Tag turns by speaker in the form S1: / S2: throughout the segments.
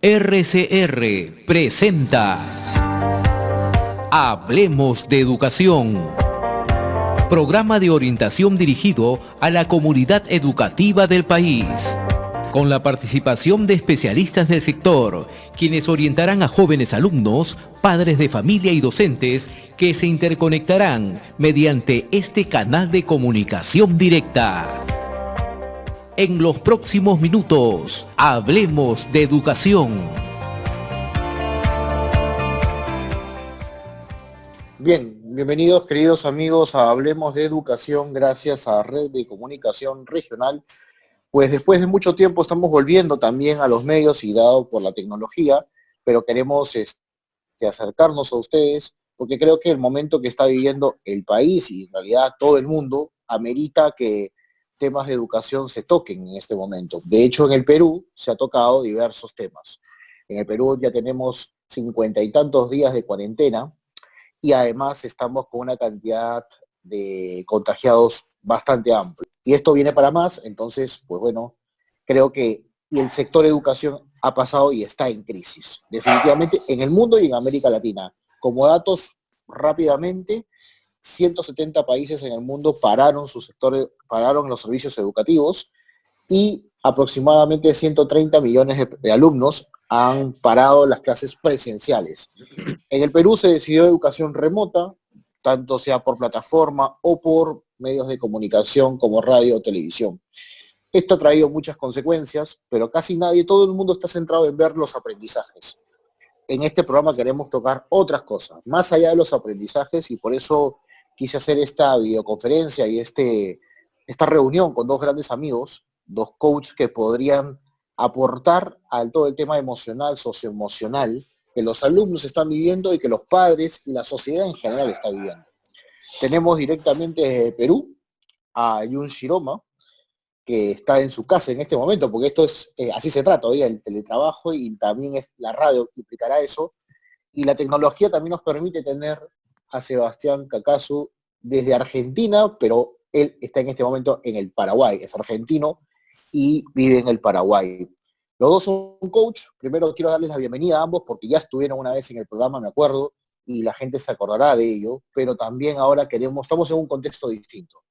S1: RCR presenta Hablemos de Educación, programa de orientación dirigido a la comunidad educativa del país, con la participación de especialistas del sector, quienes orientarán a jóvenes alumnos, padres de familia y docentes que se interconectarán mediante este canal de comunicación directa. En los próximos minutos, hablemos de educación.
S2: Bien, bienvenidos queridos amigos a Hablemos de Educación gracias a Red de Comunicación Regional. Pues después de mucho tiempo estamos volviendo también a los medios y dado por la tecnología, pero queremos acercarnos a ustedes porque creo que el momento que está viviendo el país y en realidad todo el mundo amerita que temas de educación se toquen en este momento. De hecho, en el Perú se ha tocado diversos temas. En el Perú ya tenemos 50 y tantos días de cuarentena y además estamos con una cantidad de contagiados bastante amplia. Y esto viene para más, entonces, pues bueno, creo que y el sector educación ha pasado y está en crisis, definitivamente en el mundo y en América Latina. Como datos rápidamente, 170 países en el mundo pararon sus sectores, pararon los servicios educativos y aproximadamente 130 millones de alumnos han parado las clases presenciales. En el Perú se decidió educación remota, tanto sea por plataforma o por medios de comunicación como radio o televisión. Esto ha traído muchas consecuencias, pero casi nadie, todo el mundo está centrado en ver los aprendizajes. En este programa queremos tocar otras cosas, más allá de los aprendizajes, y por eso quise hacer esta videoconferencia y esta reunión con dos grandes amigos, dos coaches que podrían aportar al todo el tema emocional, socioemocional, que los alumnos están viviendo y que los padres y la sociedad en general está viviendo. Tenemos directamente desde Perú a Jun Shiroma, que está en su casa en este momento, porque esto es, así se trata hoy, el teletrabajo y también es la radio que implicará eso, y la tecnología también nos permite tener a Sebastián Cacasu desde Argentina, pero él está en este momento en el Paraguay, es argentino y vive en el Paraguay. Los dos son coach. Primero quiero darles la bienvenida a ambos porque ya estuvieron una vez en el programa, me acuerdo, y la gente se acordará de ello, pero también ahora estamos en un contexto distinto.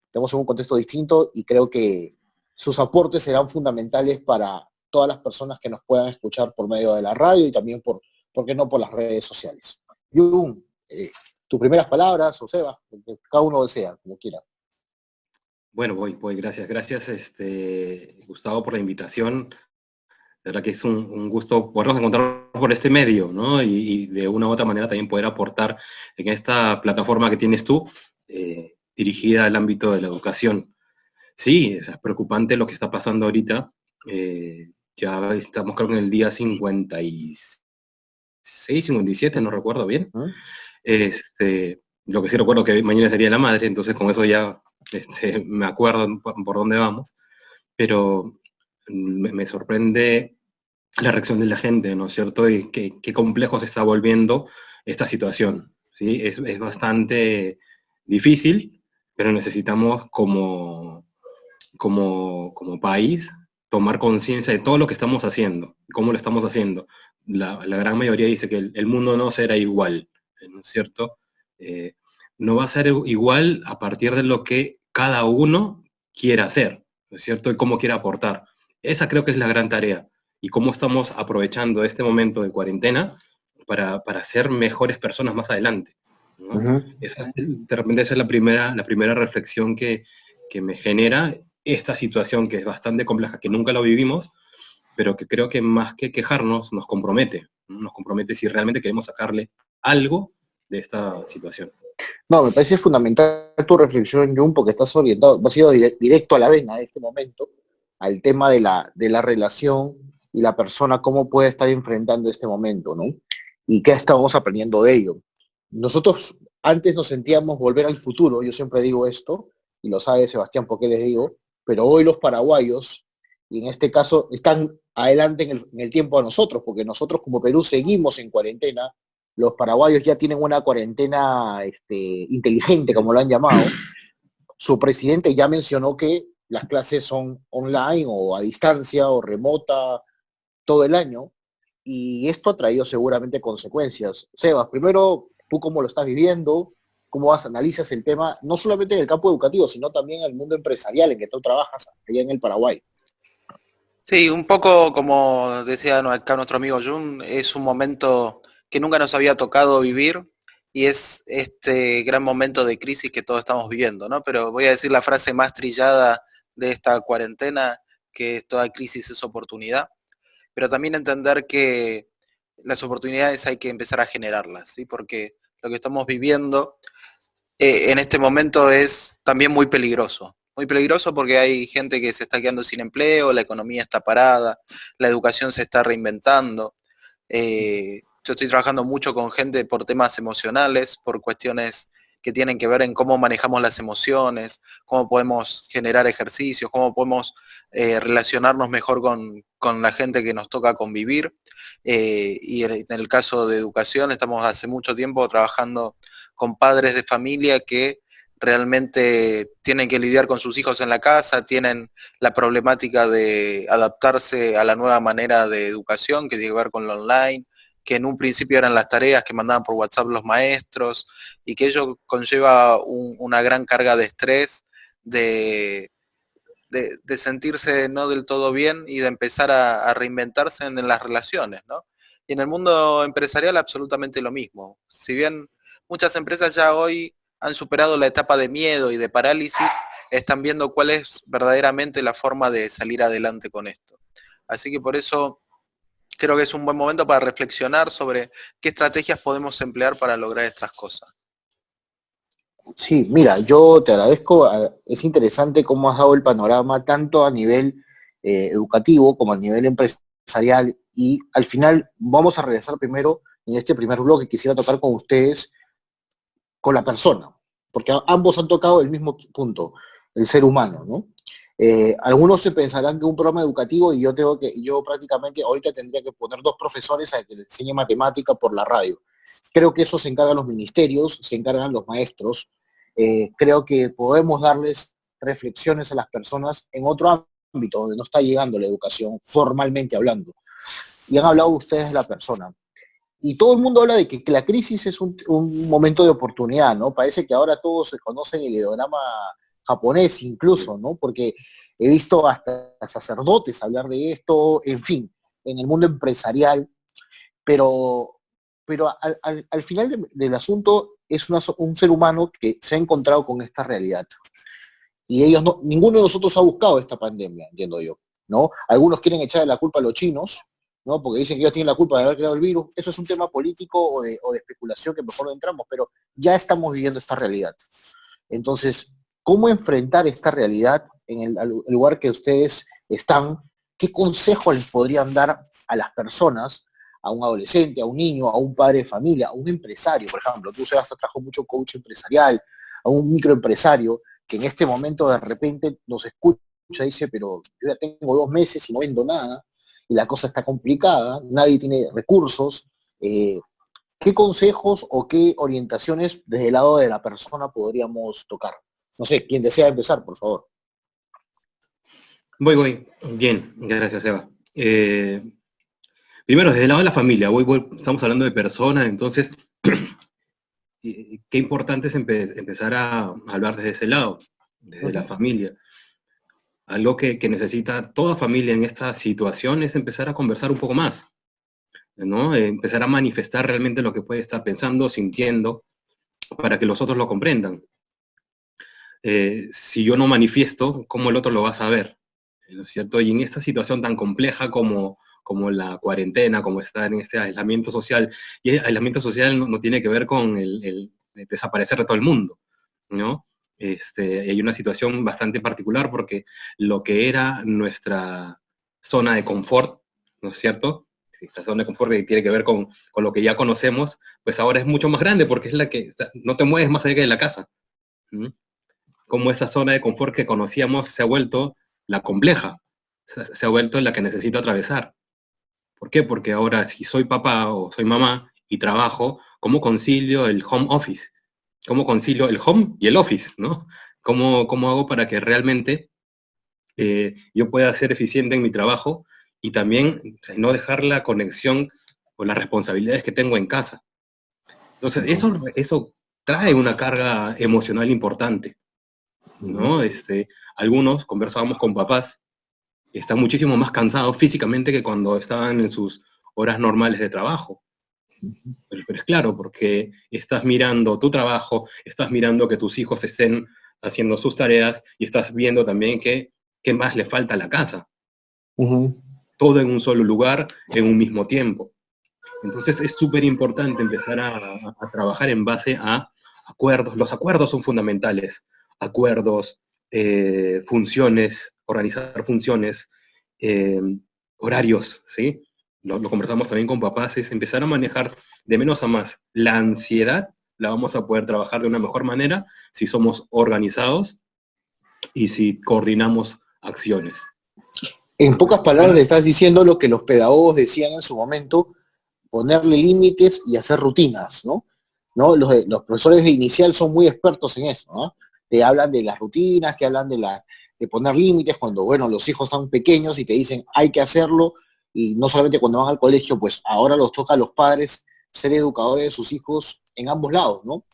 S2: Estamos en un contexto distinto y creo que sus aportes serán fundamentales para todas las personas que nos puedan escuchar por medio de la radio y también ¿por qué no?, por las redes sociales. Jun, tus primeras palabras, o Seba, cada uno desea, como quiera.
S3: Bueno, voy, gracias, Gustavo, por la invitación. La verdad que es un gusto podernos encontrar por este medio, ¿no? Y de una u otra manera también poder aportar en esta plataforma que tienes tú, dirigida al ámbito de la educación. Sí, es preocupante lo que está pasando ahorita. Ya estamos, creo que en el día 56, 57, no recuerdo bien. Lo que sí recuerdo que mañana es el Día de la Madre, entonces con eso ya me acuerdo por dónde vamos, pero me sorprende la reacción de la gente, ¿no es cierto? Y qué complejo se está volviendo esta situación, ¿sí? Es bastante difícil, pero necesitamos como país tomar conciencia de todo lo que estamos haciendo, cómo lo estamos haciendo. La gran mayoría dice que el mundo no será igual, ¿no es cierto? No va a ser igual a partir de lo que cada uno quiera hacer, ¿no es cierto? Y cómo quiera aportar. Esa creo que es la gran tarea. Y cómo estamos aprovechando este momento de cuarentena para ser mejores personas más adelante, ¿no? De repente esa es la primera reflexión que me genera esta situación, que es bastante compleja, que nunca lo vivimos, pero que creo que más que quejarnos nos compromete, ¿no? Nos compromete si realmente queremos sacarle algo de esta situación.
S2: No, me parece fundamental tu reflexión, Jun, porque estás orientado, vas ido directo a la vena en este momento, al tema de la relación y la persona, cómo puede estar enfrentando este momento, ¿no? Y qué estamos aprendiendo de ello. Nosotros antes nos sentíamos volver al futuro, yo siempre digo esto, y lo sabe Sebastián por qué les digo, pero hoy los paraguayos, y en este caso, están adelante en el tiempo a nosotros, porque nosotros como Perú seguimos en cuarentena. Los paraguayos ya tienen una cuarentena inteligente, como lo han llamado. Su presidente ya mencionó que las clases son online o a distancia o remota todo el año, y esto ha traído seguramente consecuencias. Sebas, primero, ¿tú cómo lo estás viviendo? ¿Cómo analizas el tema, no solamente en el campo educativo, sino también en el mundo empresarial en que tú trabajas allá en el Paraguay?
S4: Sí, un poco como decía acá nuestro amigo Jun, es un momento que nunca nos había tocado vivir y es este gran momento de crisis que todos estamos viviendo, ¿no? Pero voy a decir la frase más trillada de esta cuarentena, que toda crisis es oportunidad, pero también entender que las oportunidades hay que empezar a generarlas, ¿sí? Porque lo que estamos viviendo en este momento es también muy peligroso porque hay gente que se está quedando sin empleo, la economía está parada, la educación se está reinventando. Yo estoy trabajando mucho con gente por temas emocionales, por cuestiones que tienen que ver en cómo manejamos las emociones, cómo podemos generar ejercicios, cómo podemos relacionarnos mejor con la gente que nos toca convivir. Y en el caso de educación, estamos hace mucho tiempo trabajando con padres de familia que realmente tienen que lidiar con sus hijos en la casa, tienen la problemática de adaptarse a la nueva manera de educación que tiene que ver con lo online, que en un principio eran las tareas que mandaban por WhatsApp los maestros, y que ello conlleva una gran carga de estrés, de sentirse no del todo bien y de empezar a reinventarse en las relaciones, ¿no? Y en el mundo empresarial absolutamente lo mismo. Si bien muchas empresas ya hoy han superado la etapa de miedo y de parálisis, están viendo cuál es verdaderamente la forma de salir adelante con esto. Así que por eso creo que es un buen momento para reflexionar sobre qué estrategias podemos emplear para lograr estas cosas.
S2: Sí, mira, yo te agradezco. Es interesante cómo has dado el panorama tanto a nivel educativo como a nivel empresarial. Y al final vamos a regresar primero en este primer bloque. Quisiera tocar con ustedes con la persona, porque ambos han tocado el mismo punto, el ser humano, ¿no? Algunos se pensarán que un programa educativo y yo prácticamente ahorita tendría que poner 2 profesores a que les enseñe matemática por la radio. Creo que eso se encargan los ministerios, se encargan los maestros. Creo que podemos darles reflexiones a las personas en otro ámbito donde no está llegando la educación formalmente hablando. Y han hablado ustedes de la persona. Y todo el mundo habla de que la crisis es un momento de oportunidad, ¿no? Parece que ahora todos se conocen el ideograma japonés incluso, ¿no? Porque he visto hasta sacerdotes hablar de esto, en fin, en el mundo empresarial, pero, pero al final del asunto es un ser humano que se ha encontrado con esta realidad. Y ellos no, ninguno de nosotros ha buscado esta pandemia, entiendo yo, ¿no? Algunos quieren echarle la culpa a los chinos, ¿no? Porque dicen que ellos tienen la culpa de haber creado el virus. Eso es un tema político o de especulación que mejor no entramos, pero ya estamos viviendo esta realidad. Entonces, ¿cómo enfrentar esta realidad en el lugar que ustedes están? ¿Qué consejos les podrían dar a las personas, a un adolescente, a un niño, a un padre de familia, a un empresario, por ejemplo? Tú, Sebastián, trajo mucho coach empresarial, a un microempresario que en este momento de repente nos escucha y dice, pero yo ya tengo 2 meses y no vendo nada, y la cosa está complicada, nadie tiene recursos. ¿Qué consejos o qué orientaciones desde el lado de la persona podríamos tocar? No sé, quien desea empezar, por favor.
S3: Voy. Bien, gracias, Eva. Primero, desde el lado de la familia, estamos hablando de personas, entonces, qué importante es empezar a hablar desde ese lado, desde la familia. Algo que necesita toda familia en esta situación es empezar a conversar un poco más, ¿no? Empezar a manifestar realmente lo que puede estar pensando, sintiendo, para que los otros lo comprendan. Si yo no manifiesto, ¿cómo el otro lo va a saber? ¿No es cierto? Y en esta situación tan compleja como la cuarentena, como estar en este aislamiento social, y el aislamiento social no tiene que ver con el desaparecer de todo el mundo, ¿no? Hay una situación bastante particular porque lo que era nuestra zona de confort, ¿no es cierto? Esta zona de confort que tiene que ver con lo que ya conocemos, pues ahora es mucho más grande porque es la que, o sea, no te mueves más allá de la casa. Como esa zona de confort que conocíamos se ha vuelto la compleja, se ha vuelto la que necesito atravesar. ¿Por qué? Porque ahora si soy papá o soy mamá y trabajo, ¿cómo concilio el home office? ¿Cómo concilio el home y el office, ¿no? ¿Cómo hago para que realmente yo pueda ser eficiente en mi trabajo y también no dejar la conexión con las responsabilidades que tengo en casa. Entonces, eso trae una carga emocional importante, ¿no? Algunos, conversábamos con papás, están muchísimo más cansados físicamente que cuando estaban en sus horas normales de trabajo. Pero es claro, porque estás mirando tu trabajo, estás mirando que tus hijos estén haciendo sus tareas y estás viendo también qué más le falta a la casa. Todo en un solo lugar, en un mismo tiempo. Entonces es súper importante empezar a trabajar en base a acuerdos. Los acuerdos son fundamentales. Acuerdos, funciones, organizar funciones, horarios, ¿sí? Lo conversamos también con papás, es empezar a manejar de menos a más. La ansiedad la vamos a poder trabajar de una mejor manera si somos organizados y si coordinamos acciones.
S2: En pocas palabras le estás diciendo lo que los pedagogos decían en su momento, ponerle límites y hacer rutinas, ¿no? Los profesores de inicial son muy expertos en eso, ¿no? Te hablan de las rutinas, te hablan de poner límites cuando, bueno, los hijos están pequeños y te dicen hay que hacerlo, y no solamente cuando van al colegio, pues ahora los toca a los padres ser educadores de sus hijos en ambos lados, ¿no?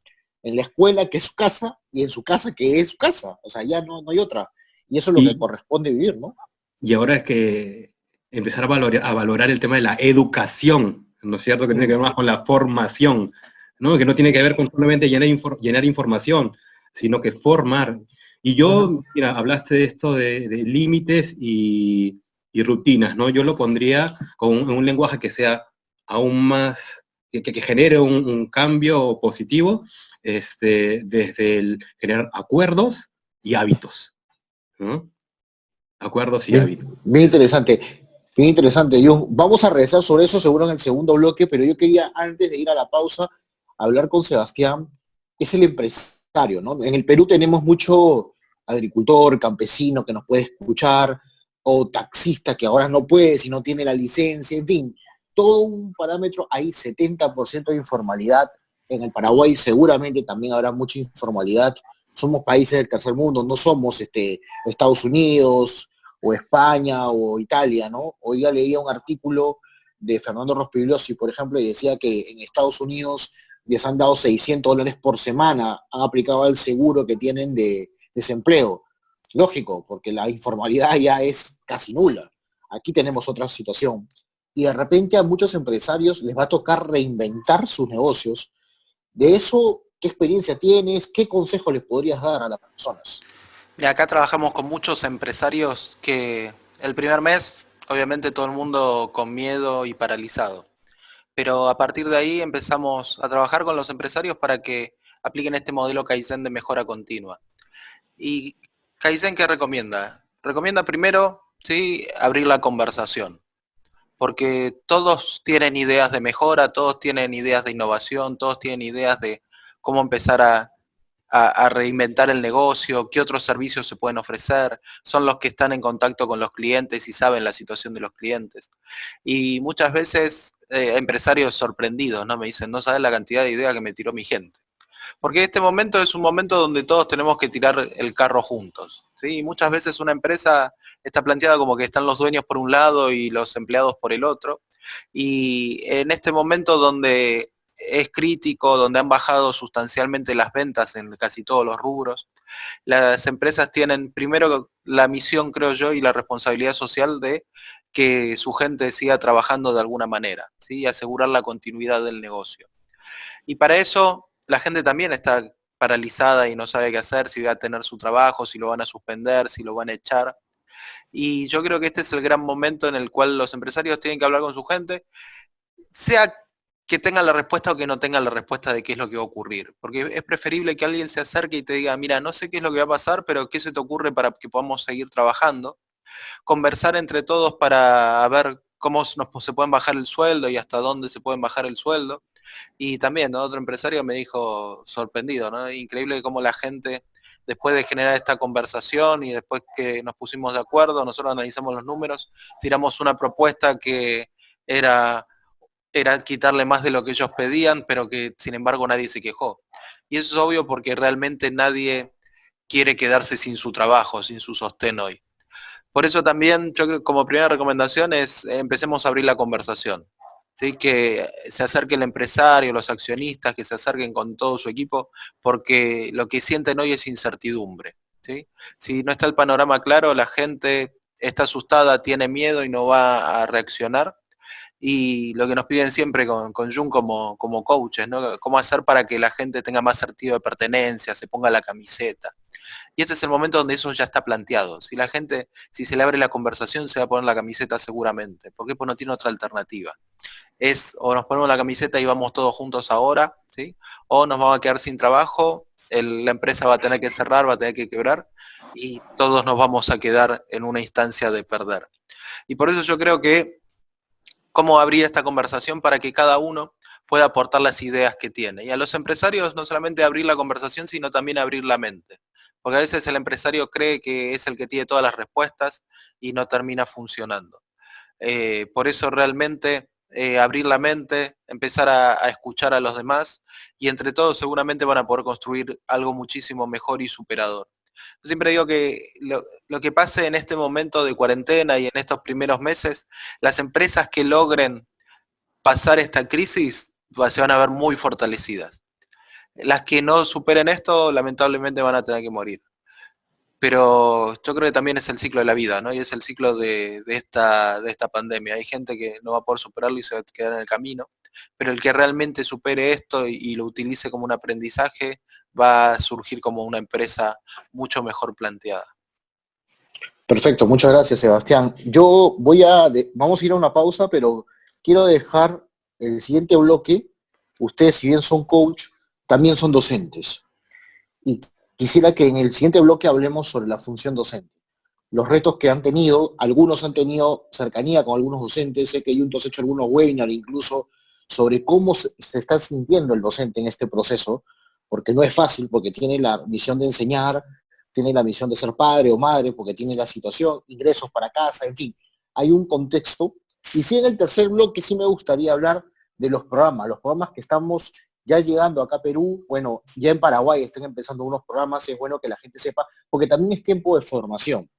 S2: En la escuela, que es su casa, y en su casa, que es su casa, o sea, ya no hay otra. Y eso es lo que corresponde vivir, ¿no?
S3: Y ahora es que empezar a valorar el tema de la educación, ¿no es cierto? Que tiene que ver más con la formación, ¿no? Que no tiene que ver con solamente llenar información, sino que formar. Y yo, mira, hablaste de esto de límites y rutinas, ¿no? Yo lo pondría con un lenguaje que sea aún más, que genere un cambio positivo, desde el generar acuerdos y hábitos, ¿no? Acuerdos y hábitos.
S2: Bien interesante, bien interesante. Vamos a regresar sobre eso seguro en el segundo bloque, pero yo quería, antes de ir a la pausa, hablar con Sebastián, que es el empresario, ¿no? En el Perú tenemos mucho agricultor, campesino que nos puede escuchar, o taxista que ahora no puede si no tiene la licencia, en fin, todo un parámetro. Hay 70% de informalidad. En el Paraguay seguramente también habrá mucha informalidad. Somos países del tercer mundo, no somos Estados Unidos o España o Italia, ¿no? Hoy día leía un artículo de Fernando Rospigliosi, por ejemplo, y decía que en Estados Unidos les han dado $600 por semana, han aplicado el seguro que tienen de desempleo. Lógico, porque la informalidad ya es casi nula. Aquí tenemos otra situación. Y de repente a muchos empresarios les va a tocar reinventar sus negocios. De eso, ¿qué experiencia tienes? ¿Qué consejo les podrías dar a las personas?
S4: Y acá trabajamos con muchos empresarios que el primer mes, obviamente todo el mundo con miedo y paralizado. Pero a partir de ahí empezamos a trabajar con los empresarios para que apliquen este modelo Kaizen de mejora continua. ¿Y Kaizen qué recomienda? Recomienda primero, ¿sí?, abrir la conversación. Porque todos tienen ideas de mejora, todos tienen ideas de innovación, todos tienen ideas de cómo empezar a reinventar el negocio, qué otros servicios se pueden ofrecer, son los que están en contacto con los clientes y saben la situación de los clientes. Y muchas veces empresarios sorprendidos, ¿no? Me dicen, no sabes la cantidad de ideas que me tiró mi gente. Porque este momento es un momento donde todos tenemos que tirar el carro juntos, ¿sí? Y muchas veces una empresa está planteada como que están los dueños por un lado y los empleados por el otro. Y en este momento donde es crítico, donde han bajado sustancialmente las ventas en casi todos los rubros, las empresas tienen primero la misión, creo yo, y la responsabilidad social de que su gente siga trabajando de alguna manera, ¿sí? Y asegurar la continuidad del negocio. Y para eso la gente también está paralizada y no sabe qué hacer, si va a tener su trabajo, si lo van a suspender, si lo van a echar. Y yo creo que este es el gran momento en el cual los empresarios tienen que hablar con su gente, sea que tengan la respuesta o que no tengan la respuesta de qué es lo que va a ocurrir. Porque es preferible que alguien se acerque y te diga, mira, no sé qué es lo que va a pasar, pero ¿qué se te ocurre para que podamos seguir trabajando? Conversar entre todos para ver cómo se pueden bajar el sueldo y hasta dónde se pueden bajar el sueldo. Y también, ¿no?, otro empresario me dijo, sorprendido, ¿no? Increíble cómo la gente, después de generar esta conversación y después que nos pusimos de acuerdo, nosotros analizamos los números, tiramos una propuesta que era quitarle más de lo que ellos pedían, pero que sin embargo nadie se quejó. Y eso es obvio porque realmente nadie quiere quedarse sin su trabajo, sin su sostén hoy. Por eso también yo creo que como primera recomendación es empecemos a abrir la conversación. ¿Sí? Que se acerque el empresario, los accionistas, que se acerquen con todo su equipo, porque lo que sienten hoy es incertidumbre. ¿Sí? Si no está el panorama claro, la gente está asustada, tiene miedo y no va a reaccionar. Y lo que nos piden siempre con Jun como coaches, ¿no? Cómo hacer para que la gente tenga más sentido de pertenencia, se ponga la camiseta. Y este es el momento donde eso ya está planteado. Si la gente, si se le abre la conversación, se va a poner la camiseta seguramente. ¿Por qué? Pues no tiene otra alternativa. Es o nos ponemos la camiseta y vamos todos juntos ahora, ¿sí? O nos vamos a quedar sin trabajo, la empresa va a tener que cerrar, va a tener que quebrar y todos nos vamos a quedar en una instancia de perder. Y por eso yo creo que cómo abrir esta conversación para que cada uno pueda aportar las ideas que tiene. Y a los empresarios no solamente abrir la conversación, sino también abrir la mente. Porque a veces el empresario cree que es el que tiene todas las respuestas y no termina funcionando. Por eso realmente abrir la mente, empezar a escuchar a los demás y entre todos seguramente van a poder construir algo muchísimo mejor y superador. Yo siempre digo que lo que pase en este momento de cuarentena y en estos primeros meses, las empresas que logren pasar esta crisis se van a ver muy fortalecidas. Las que no superen esto, lamentablemente van a tener que morir. Pero yo creo que también es el ciclo de la vida, ¿no? Y es el ciclo de esta pandemia. Hay gente que no va a poder superarlo y se va a quedar en el camino, pero el que realmente supere esto y lo utilice como un aprendizaje, va a surgir como una empresa mucho mejor planteada.
S2: Perfecto, muchas gracias, Sebastián. Vamos a ir a una pausa, pero quiero dejar el siguiente bloque. Ustedes, si bien son coach, también son docentes. Y quisiera que en el siguiente bloque hablemos sobre la función docente. Los retos que han tenido, algunos han tenido cercanía con algunos docentes, sé que Juntos ha hecho algunos webinars incluso sobre cómo se está sintiendo el docente en este proceso, porque no es fácil, porque tiene la misión de enseñar, tiene la misión de ser padre o madre, porque tiene la situación, ingresos para casa, en fin, hay un contexto. Y sí, en el tercer bloque sí me gustaría hablar de los programas que estamos ya llegando acá a Perú, bueno, ya en Paraguay están empezando unos programas, es bueno que la gente sepa, porque también es tiempo de formación.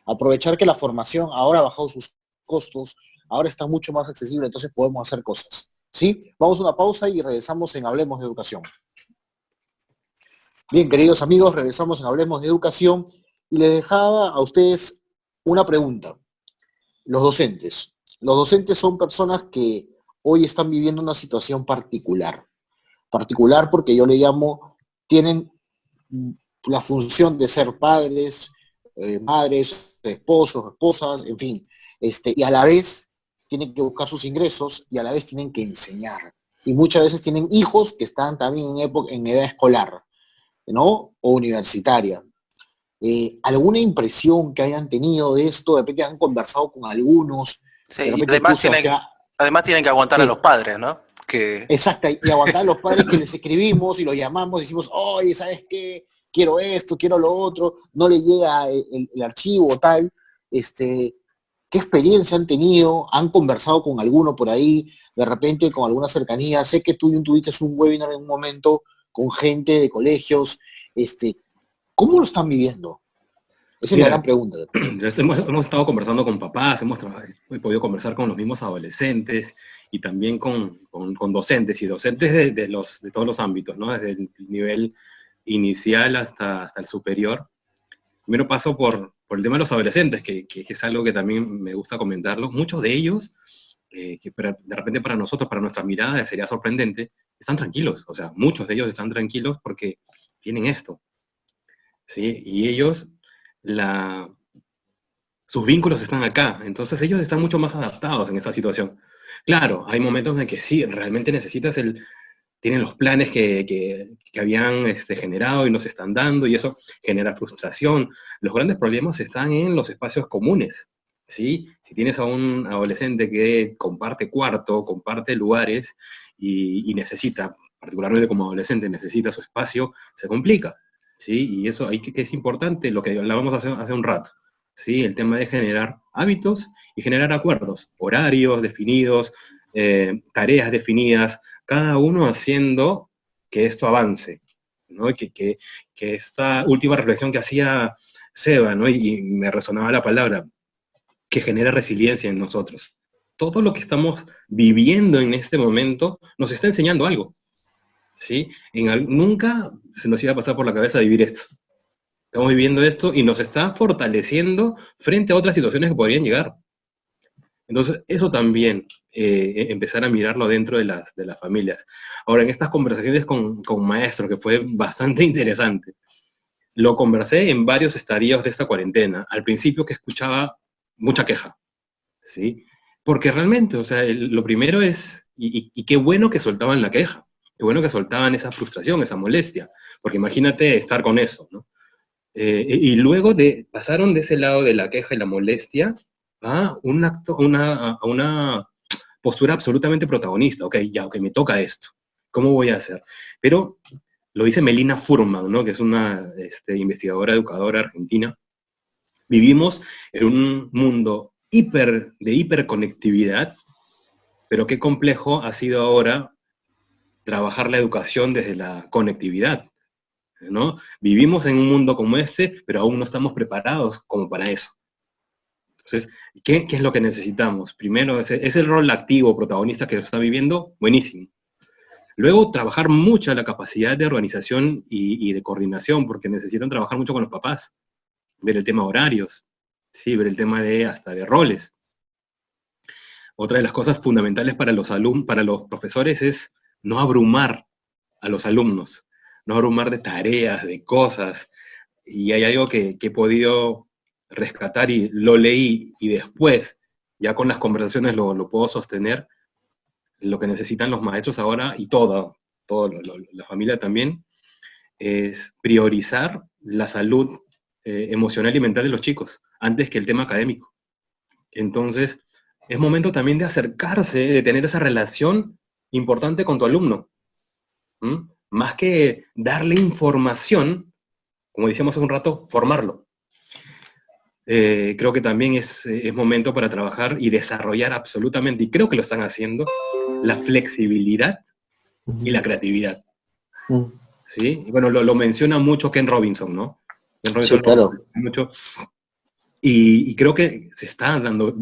S2: Aprovechar que la formación ahora ha bajado sus costos, ahora está mucho más accesible, entonces podemos hacer cosas. ¿Sí? Vamos a una pausa y regresamos en Hablemos de Educación. Bien, queridos amigos, regresamos en Hablemos de Educación y les dejaba a ustedes una pregunta. Los docentes. Los docentes son personas que hoy están viviendo una situación particular. Particular porque yo le llamo, tienen la función de ser padres, madres, esposos, esposas, en fin, y a la vez tienen que buscar sus ingresos y a la vez tienen que enseñar. Y muchas veces tienen hijos que están también en edad escolar, ¿no? O universitaria. ¿Alguna impresión que hayan tenido de esto? De repente han conversado con algunos.
S4: Sí, y además tienen que aguantar
S2: sí,
S4: a los padres, ¿no?
S2: Exacto, y aguantar a los padres que les escribimos y los llamamos y decimos, oye, ¿sabes qué? Quiero esto, quiero lo otro, no le llega el archivo tal. ¿Qué experiencia han tenido? ¿Han conversado con alguno por ahí? De repente con alguna cercanía. Sé que tú tuviste un webinar en un momento con gente de colegios. ¿Cómo lo están viviendo? Esa es la gran pregunta.
S3: Hemos estado conversando con papás, he podido conversar con los mismos adolescentes y también con docentes, y docentes de todos los ámbitos, ¿no? Desde el nivel inicial hasta el superior. Primero paso por el tema de los adolescentes, que es algo que también me gusta comentarlo. Muchos de ellos, que de repente para nosotros, para nuestra mirada sería sorprendente, están tranquilos. O sea, muchos de ellos están tranquilos porque tienen esto, ¿sí? Y ellos, sus vínculos están acá, entonces ellos están mucho más adaptados en esta situación. Claro, hay momentos en que sí, realmente tienen los planes que habían generado y no se están dando, y eso genera frustración. Los grandes problemas están en los espacios comunes, ¿sí? Si tienes a un adolescente que comparte cuarto, comparte lugares, y necesita, particularmente como adolescente, necesita su espacio, se complica, ¿sí? Y eso que es importante, lo que hablábamos hace un rato, ¿sí? El tema de generar hábitos y generar acuerdos, horarios definidos, tareas definidas, cada uno haciendo que esto avance, ¿no? Que esta última reflexión que hacía Seba, ¿no? Y me resonaba la palabra, que genera resiliencia en nosotros. Todo lo que estamos viviendo en este momento nos está enseñando algo, ¿sí? Nunca se nos iba a pasar por la cabeza vivir esto. Estamos viviendo esto y nos está fortaleciendo frente a otras situaciones que podrían llegar. Entonces, eso también, empezar a mirarlo dentro de las familias. Ahora, en estas conversaciones con maestros, que fue bastante interesante, lo conversé en varios estadios de esta cuarentena. Al principio que escuchaba mucha queja, ¿sí? Porque realmente, o sea, lo primero es, y qué bueno que soltaban la queja, qué bueno que soltaban esa frustración, esa molestia, porque imagínate estar con eso, ¿no? Y luego pasaron de ese lado de la queja y la molestia a una postura absolutamente protagonista. Ok, ya, ok, me toca esto. ¿Cómo voy a hacer? Pero lo dice Melina Furman, ¿no? Que es una investigadora, educadora argentina. Vivimos en un mundo de hiperconectividad, pero qué complejo ha sido ahora trabajar la educación desde la conectividad, ¿no? Vivimos en un mundo como este, pero aún no estamos preparados como para eso. Entonces, ¿qué es lo que necesitamos? Primero, ese rol activo, protagonista que está viviendo, buenísimo. Luego, trabajar mucho la capacidad de organización y de coordinación, porque necesitan trabajar mucho con los papás, ver el tema horarios, sí, ver el tema hasta de roles. Otra de las cosas fundamentales para los profesores es no abrumar a los alumnos, no abrumar de tareas, de cosas. Y hay algo que he podido rescatar y lo leí, y después, ya con las conversaciones lo puedo sostener. Lo que necesitan los maestros ahora, y la familia también, es priorizar la salud emocional y mental de los chicos, antes que el tema académico. Entonces, es momento también de acercarse, de tener esa relación importante con tu alumno. Más que darle información, como decíamos hace un rato, formarlo. Creo que también es momento para trabajar y desarrollar absolutamente, y creo que lo están haciendo, la flexibilidad y la creatividad. ¿Sí? Y bueno, lo menciona mucho Ken Robinson, ¿no? Ken Robinson,
S2: sí, claro.
S3: Mucho. Y creo que se está dando,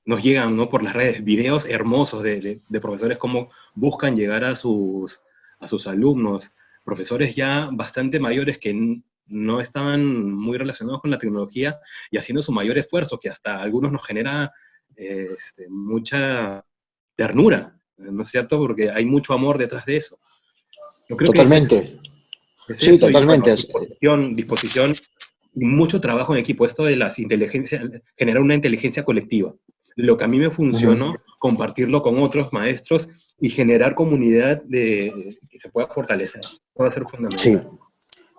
S3: nos llegan, ¿no?, por las redes videos hermosos de profesores cómo buscan llegar a sus alumnos, profesores ya bastante mayores que no estaban muy relacionados con la tecnología y haciendo su mayor esfuerzo, que hasta a algunos nos genera mucha ternura, ¿no es cierto? Porque hay mucho amor detrás de eso. Yo creo
S2: Totalmente.
S3: que es
S2: Sí,
S3: eso,
S2: totalmente.
S3: Y, bueno, disposición y mucho trabajo en equipo. Esto de las inteligencias, generar una inteligencia colectiva. Lo que a mí me funcionó, compartirlo con otros maestros y generar comunidad que se pueda fortalecer. Puede ser fundamental.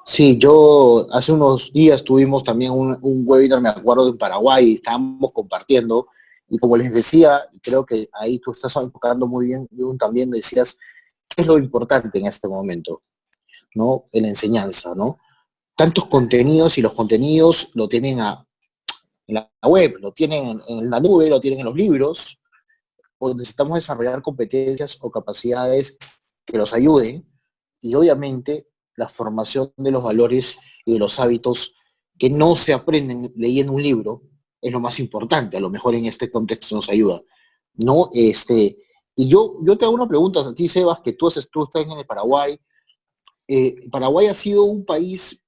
S2: Sí, yo hace unos días tuvimos también un webinar, me acuerdo, en Paraguay, estábamos compartiendo, y como les decía, y creo que ahí tú estás enfocando muy bien, Jun, también decías, ¿qué es lo importante en este momento? ¿No? En la enseñanza, ¿no? Tantos contenidos, y los contenidos lo tienen en la web, lo tienen en la nube, lo tienen en los libros, o necesitamos desarrollar competencias o capacidades que los ayuden, y obviamente la formación de los valores y de los hábitos que no se aprenden leyendo un libro es lo más importante, a lo mejor en este contexto nos ayuda, ¿no? Y yo te hago una pregunta a ti, Sebas, que tú estás en el Paraguay. Paraguay ha sido un país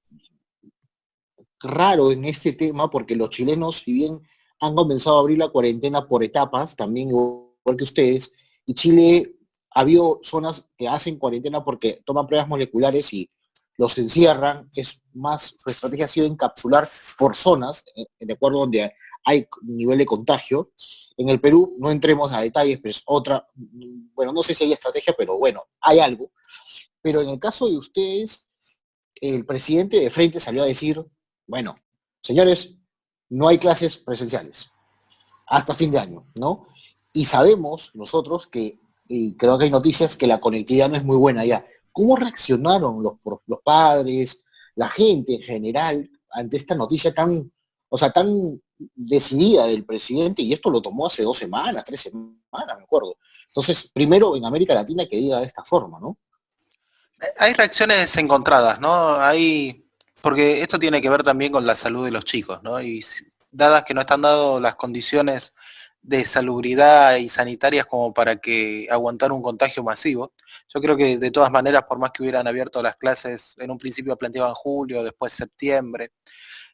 S2: raro en este tema, porque los chilenos, si bien han comenzado a abrir la cuarentena por etapas, también igual que ustedes, y Chile ha habido zonas que hacen cuarentena porque toman pruebas moleculares y los encierran. Su estrategia ha sido encapsular por zonas, de acuerdo donde hay nivel de contagio. En el Perú, no entremos a detalles, pero es otra, bueno, no sé si hay estrategia, pero bueno, hay algo. Pero en el caso de ustedes, el presidente de frente salió a decir, bueno, señores, no hay clases presenciales hasta fin de año, ¿no? Y sabemos nosotros y creo que hay noticias, que la conectividad no es muy buena ya. ¿Cómo reaccionaron los padres, la gente en general, ante esta noticia tan decidida del presidente? Y esto lo tomó hace 2 semanas, 3 semanas, me acuerdo. Entonces, primero en América Latina que diga de esta forma, ¿no?
S4: Hay reacciones encontradas, ¿no? Porque esto tiene que ver también con la salud de los chicos, ¿no? Y dadas que no están dadas las condiciones de salubridad y sanitarias como para que aguantar un contagio masivo. Yo creo que de todas maneras, por más que hubieran abierto las clases, en un principio planteaban julio, después septiembre,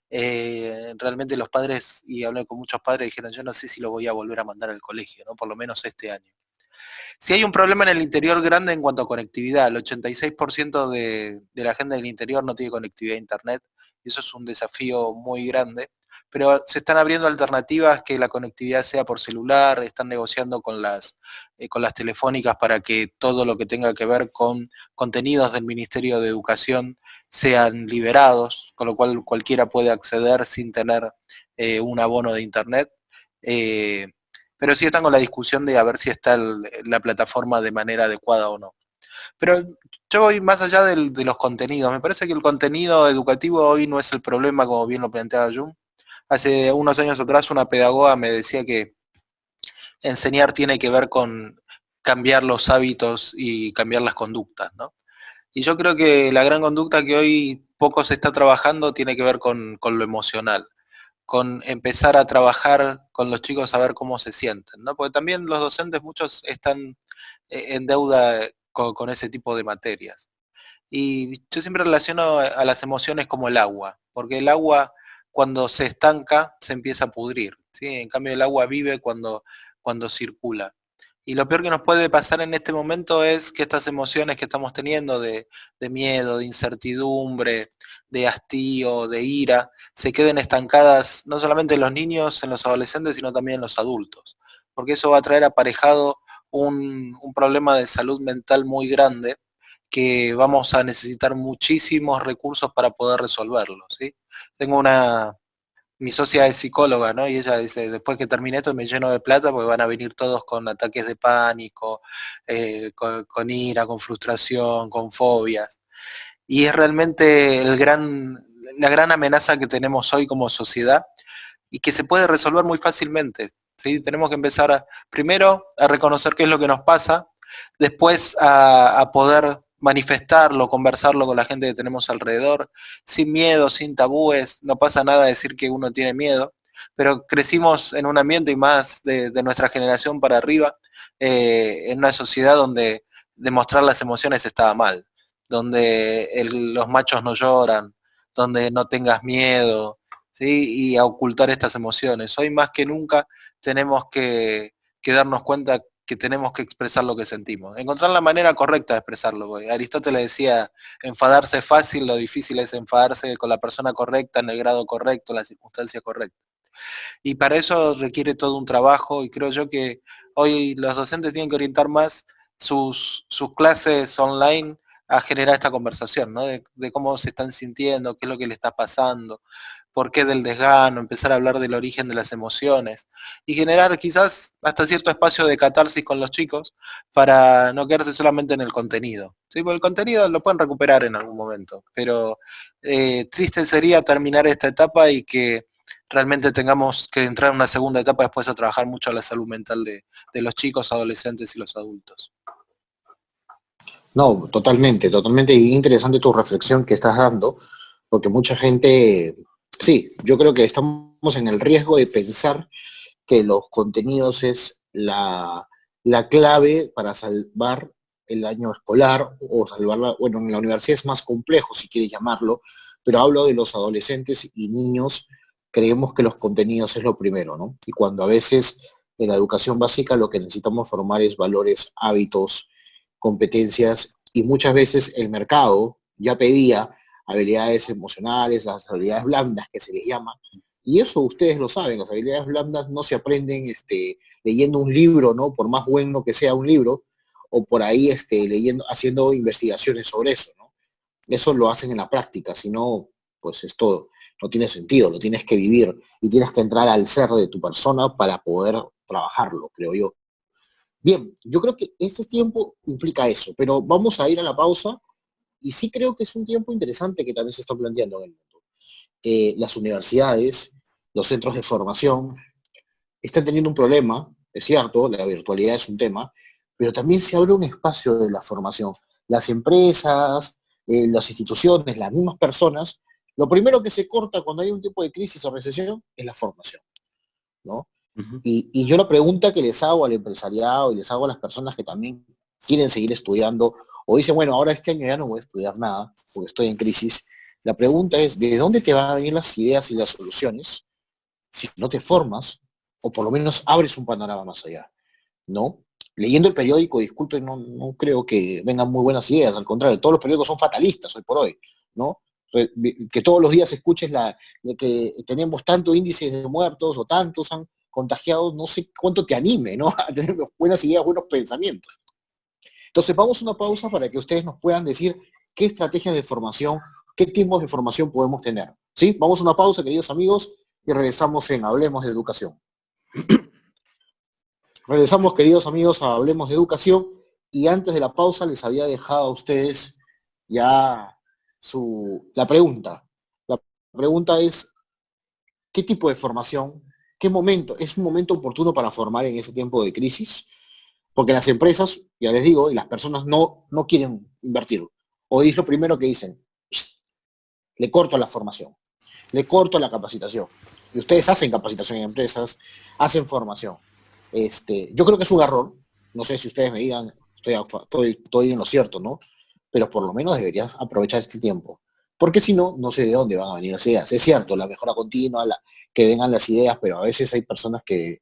S4: realmente los padres, y hablé con muchos padres, dijeron, yo no sé si lo voy a volver a mandar al colegio, ¿no? Por lo menos este año. Si hay un problema en el interior grande en cuanto a conectividad, el 86% de la gente del interior no tiene conectividad a internet, y eso es un desafío muy grande, pero se están abriendo alternativas que la conectividad sea por celular, están negociando con las telefónicas para que todo lo que tenga que ver con contenidos del Ministerio de Educación sean liberados, con lo cual cualquiera puede acceder sin tener un abono de internet. Pero sí están con la discusión de a ver si está la plataforma de manera adecuada o no. Pero yo voy más allá de los contenidos. Me parece que el contenido educativo hoy no es el problema, como bien lo planteaba Jung. Hace unos años atrás una pedagoga me decía que enseñar tiene que ver con cambiar los hábitos y cambiar las conductas, ¿no? Y yo creo que la gran conducta que hoy poco se está trabajando tiene que ver con lo emocional, con empezar a trabajar con los chicos a ver cómo se sienten, ¿no? Porque también los docentes, muchos están en deuda con ese tipo de materias. Y yo siempre relaciono a las emociones como el agua, porque el agua cuando se estanca se empieza a pudrir, ¿sí? En cambio el agua vive cuando circula. Y lo peor que nos puede pasar en este momento es que estas emociones que estamos teniendo de miedo, de incertidumbre, de hastío, de ira, se queden estancadas no solamente en los niños, en los adolescentes, sino también en los adultos. Porque eso va a traer aparejado un problema de salud mental muy grande que vamos a necesitar muchísimos recursos para poder resolverlo, ¿sí? Tengo mi socia es psicóloga, ¿no? Y ella dice, después que termine esto me lleno de plata porque van a venir todos con ataques de pánico, con ira, con frustración, con fobias. Y es realmente la gran amenaza que tenemos hoy como sociedad y que se puede resolver muy fácilmente, ¿sí? Tenemos que empezar primero a reconocer qué es lo que nos pasa, después a poder manifestarlo, conversarlo con la gente que tenemos alrededor, sin miedo, sin tabúes, no pasa nada decir que uno tiene miedo, pero crecimos en un ambiente y más de nuestra generación para arriba, en una sociedad donde demostrar las emociones estaba mal, donde los machos no lloran, donde no tengas miedo, ¿sí? Y a ocultar estas emociones. Hoy más que nunca tenemos que darnos cuenta que tenemos que expresar lo que sentimos. Encontrar la manera correcta de expresarlo. Porque Aristóteles decía, enfadarse es fácil, lo difícil es enfadarse con la persona correcta, en el grado correcto, en la circunstancia correcta. Y para eso requiere todo un trabajo y creo yo que hoy los docentes tienen que orientar más sus clases online a generar esta conversación, ¿no? De cómo se están sintiendo, qué es lo que le está pasando, por qué del desgano, empezar a hablar del origen de las emociones y generar quizás hasta cierto espacio de catarsis con los chicos para no quedarse solamente en el contenido. ¿Sí? Porque el contenido lo pueden recuperar en algún momento, pero triste sería terminar esta etapa y que realmente tengamos que entrar en una segunda etapa después a trabajar mucho la salud mental de los chicos, adolescentes y los adultos.
S2: No, totalmente, totalmente interesante tu reflexión que estás dando, porque mucha gente, sí, yo creo que estamos en el riesgo de pensar que los contenidos es la clave para salvar el año escolar o salvarla, bueno, en la universidad es más complejo si quieres llamarlo, pero hablo de los adolescentes y niños, creemos que los contenidos es lo primero, ¿no? Y cuando a veces en la educación básica lo que necesitamos formar es valores, hábitos, competencias, y muchas veces el mercado ya pedía habilidades emocionales, las habilidades blandas que se les llama, y eso ustedes lo saben, las habilidades blandas no se aprenden leyendo un libro, ¿no? Por más bueno que sea un libro, o por ahí leyendo, haciendo investigaciones sobre eso, ¿no? Eso lo hacen en la práctica, si no, pues esto no tiene sentido, lo tienes que vivir y tienes que entrar al ser de tu persona para poder trabajarlo, creo yo. Bien, yo creo que este tiempo implica eso, pero vamos a ir a la pausa y sí creo que es un tiempo interesante que también se está planteando en el mundo. Las universidades, los centros de formación están teniendo un problema, es cierto, la virtualidad es un tema, pero también se abre un espacio de la formación. Las empresas, las instituciones, las mismas personas, Lo primero que se corta cuando hay un tipo de crisis o recesión es la formación, ¿no?
S3: Ujú.
S2: Y yo la pregunta que les hago al empresariado y les hago a las personas que también quieren seguir estudiando o dicen, bueno, ahora este año ya no voy a estudiar nada porque estoy en crisis, la pregunta es, ¿de dónde te van a venir las ideas y las soluciones si no te formas o por lo menos abres un panorama más allá, ¿no? Leyendo el periódico, disculpen, no creo que vengan muy buenas ideas, al contrario, todos los periódicos son fatalistas hoy por hoy, ¿no? Que todos los días escuches que tenemos tanto índice de muertos o tantos han contagiados, no sé cuánto te anime, ¿no? A tener buenas ideas, buenos pensamientos. Entonces vamos a una pausa para que ustedes nos puedan decir qué estrategias de formación, qué tipos de formación podemos tener. ¿Sí? Vamos a una pausa, queridos amigos, y regresamos en Hablemos de Educación. Regresamos, queridos amigos, a Hablemos de Educación, y antes de la pausa les había dejado a ustedes ya la pregunta. La pregunta es, ¿qué tipo de formación? ¿Qué momento? ¿Es un momento oportuno para formar en ese tiempo de crisis? Porque las empresas, ya les digo, y las personas no quieren invertir. O es lo primero que dicen, le corto la formación, le corto la capacitación. Y ustedes hacen capacitación en empresas, hacen formación. Yo creo que es un error, no sé si ustedes me digan, estoy en lo cierto, ¿no? Pero por lo menos deberías aprovechar este tiempo. Porque si no, no sé de dónde van a venir las ideas. Es cierto, la mejora continua, que vengan las ideas, pero a veces hay personas que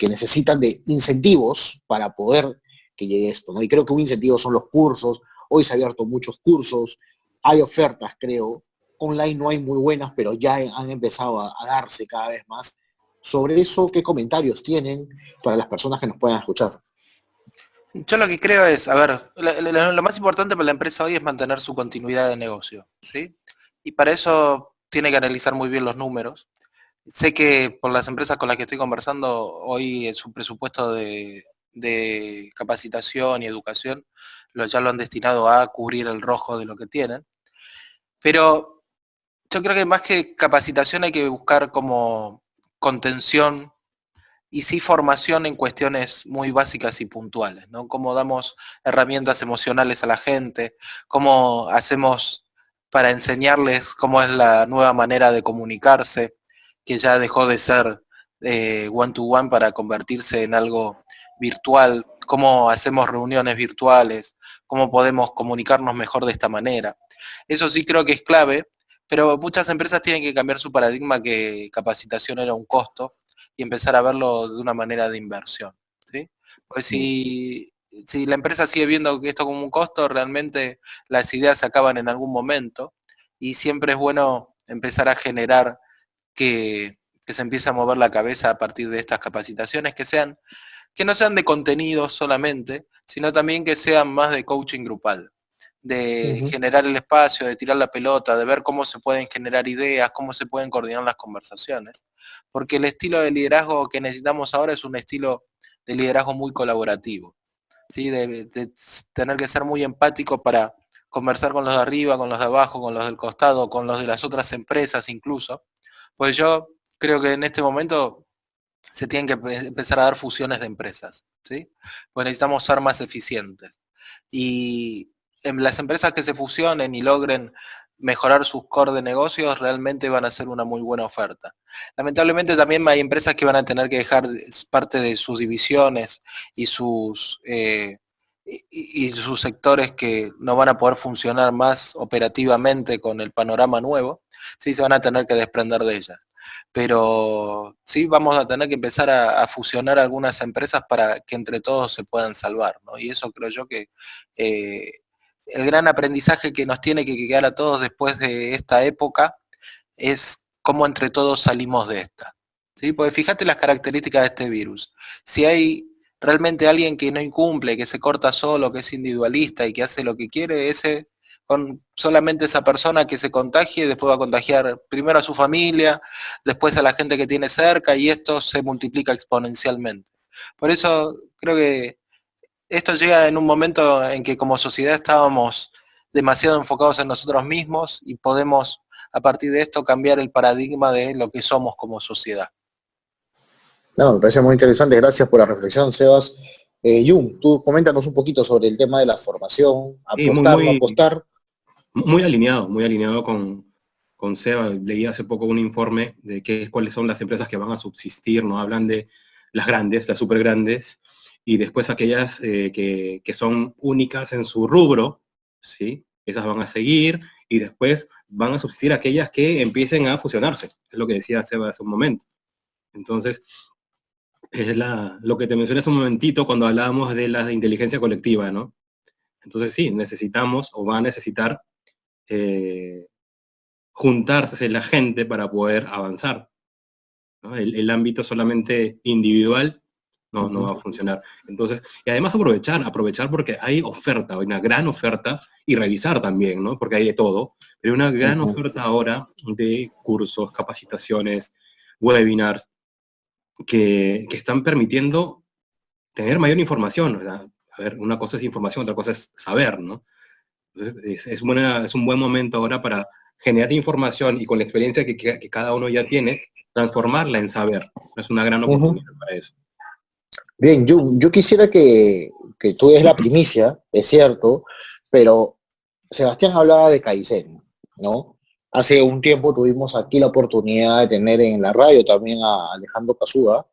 S2: necesitan de incentivos para poder que llegue esto, ¿no? Y creo que un incentivo son los cursos. Hoy se han abierto muchos cursos, hay ofertas, creo. Online no hay muy buenas, pero ya han empezado a darse cada vez más. Sobre eso, ¿qué comentarios tienen para las personas que nos puedan escuchar?
S4: Yo lo que creo es, a ver, lo más importante para la empresa hoy es mantener su continuidad de negocio, ¿sí? Y para eso tiene que analizar muy bien los números. Sé que por las empresas con las que estoy conversando, hoy su presupuesto de capacitación y educación ya lo han destinado a cubrir el rojo de lo que tienen. Pero yo creo que más que capacitación hay que buscar como contención y sí formación en cuestiones muy básicas y puntuales, ¿no? Cómo damos herramientas emocionales a la gente, cómo hacemos para enseñarles cómo es la nueva manera de comunicarse, que ya dejó de ser one-to-one para convertirse en algo virtual, cómo hacemos reuniones virtuales, cómo podemos comunicarnos mejor de esta manera. Eso sí creo que es clave, pero muchas empresas tienen que cambiar su paradigma que capacitación era un costo y empezar a verlo de una manera de inversión, ¿sí? Pues si la empresa sigue viendo esto como un costo, realmente las ideas se acaban en algún momento y siempre es bueno empezar a generar que se empiece a mover la cabeza a partir de estas capacitaciones que no sean de contenido solamente, sino también que sean más de coaching grupal, de generar el espacio, de tirar la pelota, de ver cómo se pueden generar ideas, cómo se pueden coordinar las conversaciones. Porque el estilo de liderazgo que necesitamos ahora es un estilo de liderazgo muy colaborativo, ¿sí? De tener que ser muy empático para conversar con los de arriba, con los de abajo, con los del costado, con los de las otras empresas incluso. Pues yo creo que en este momento se tienen que empezar a dar fusiones de empresas, ¿sí? Pues necesitamos ser más eficientes. Y en las empresas que se fusionen y logren mejorar sus core de negocios realmente van a ser una muy buena oferta. Lamentablemente también hay empresas que van a tener que dejar parte de sus divisiones y y sus sectores que no van a poder funcionar más operativamente con el panorama nuevo, sí se van a tener que desprender de ellas. Pero sí vamos a tener que empezar a fusionar algunas empresas para que entre todos se puedan salvar, ¿no? Y eso creo yo que el gran aprendizaje que nos tiene que quedar a todos después de esta época es cómo entre todos salimos de esta, ¿sí? Porque fíjate las características de este virus. Si hay realmente alguien que no incumple, que se corta solo, que es individualista y que hace lo que quiere, con solamente esa persona que se contagie, después va a contagiar primero a su familia, después a la gente que tiene cerca y esto se multiplica exponencialmente. Por eso creo que esto llega en un momento en que como sociedad estábamos demasiado enfocados en nosotros mismos y podemos a partir de esto cambiar el paradigma de lo que somos como sociedad.
S2: No, me parece muy interesante. Gracias por la reflexión, Sebas. Jun, tú coméntanos un poquito sobre el tema de la formación,
S3: Sí,
S2: apostar, no apostar.
S3: muy alineado con Seba, leí hace poco un informe de cuáles son las empresas que van a subsistir, ¿no? Hablan de las grandes, las súper grandes, y después aquellas que son únicas en su rubro, ¿sí? Esas van a seguir, y después van a subsistir aquellas que empiecen a fusionarse, es lo que decía Seba hace un momento. Entonces, es lo que te mencioné hace un momentito cuando hablábamos de la inteligencia colectiva, ¿no? Entonces sí, necesitamos o va a necesitar juntarse la gente para poder avanzar, ¿no? El ámbito solamente individual no va a funcionar. Entonces, y además aprovechar porque hay oferta, hay una gran oferta, y revisar también, ¿no? Porque hay de todo, pero hay una gran oferta ahora de cursos, capacitaciones, webinars, que están permitiendo tener mayor información, ¿verdad? A ver, una cosa es información, otra cosa es saber, ¿no? Entonces, es un buen momento ahora para generar información y con la experiencia que cada uno ya tiene, transformarla en saber. Es una gran oportunidad para eso.
S2: Bien, yo quisiera que tú des la primicia, es cierto, pero Sebastián hablaba de Kaizen, ¿no? Hace un tiempo tuvimos aquí la oportunidad de tener en la radio también a Alejandro Cazúa,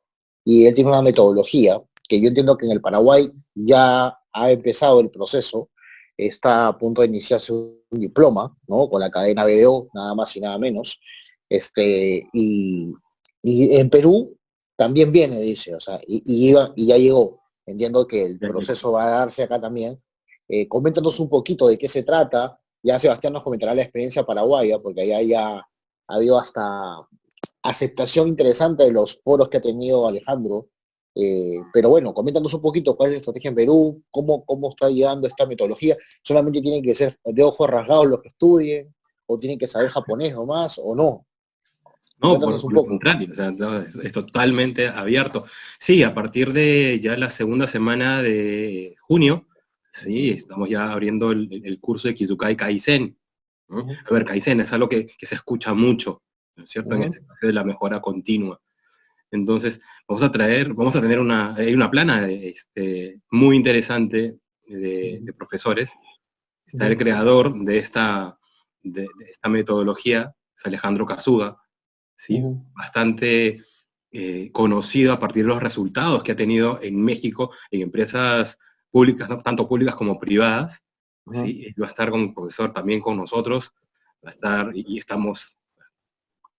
S2: y él tiene una metodología que yo entiendo que en el Paraguay ya ha empezado el proceso, está a punto de iniciarse un diploma, ¿no? Con la cadena BDO, nada más y nada menos. Y en Perú también viene, dice, o sea, y ya llegó. Entiendo que el proceso va a darse acá también. Coméntanos un poquito de qué se trata. Ya Sebastián nos comentará la experiencia paraguaya, porque allá ya ha habido hasta aceptación interesante de los foros que ha tenido Alejandro. Pero bueno, coméntanos un poquito cuál es la estrategia en Perú, cómo está llegando esta metodología. ¿Solamente tienen que ser de ojos rasgados los que estudien? ¿O tienen que saber japonés nomás? ¿O no?
S3: No,
S2: Cuéntanos un
S3: por lo
S2: poco.
S3: contrario, o sea, no, es totalmente abierto. Sí, a partir de ya la segunda semana de junio, sí, estamos ya abriendo el curso de Kizukai Kaizen, ¿no? A ver, Kaizen es algo que se escucha mucho, ¿no es cierto? En este espacio de la mejora continua. Entonces, vamos a tener una plana muy interesante de profesores. Está el creador de esta metodología, es Alejandro Cazúa, ¿sí? Bastante conocido a partir de los resultados que ha tenido en México en empresas públicas, tanto públicas como privadas, ¿sí? Va a estar como profesor también con nosotros, va a estar, y estamos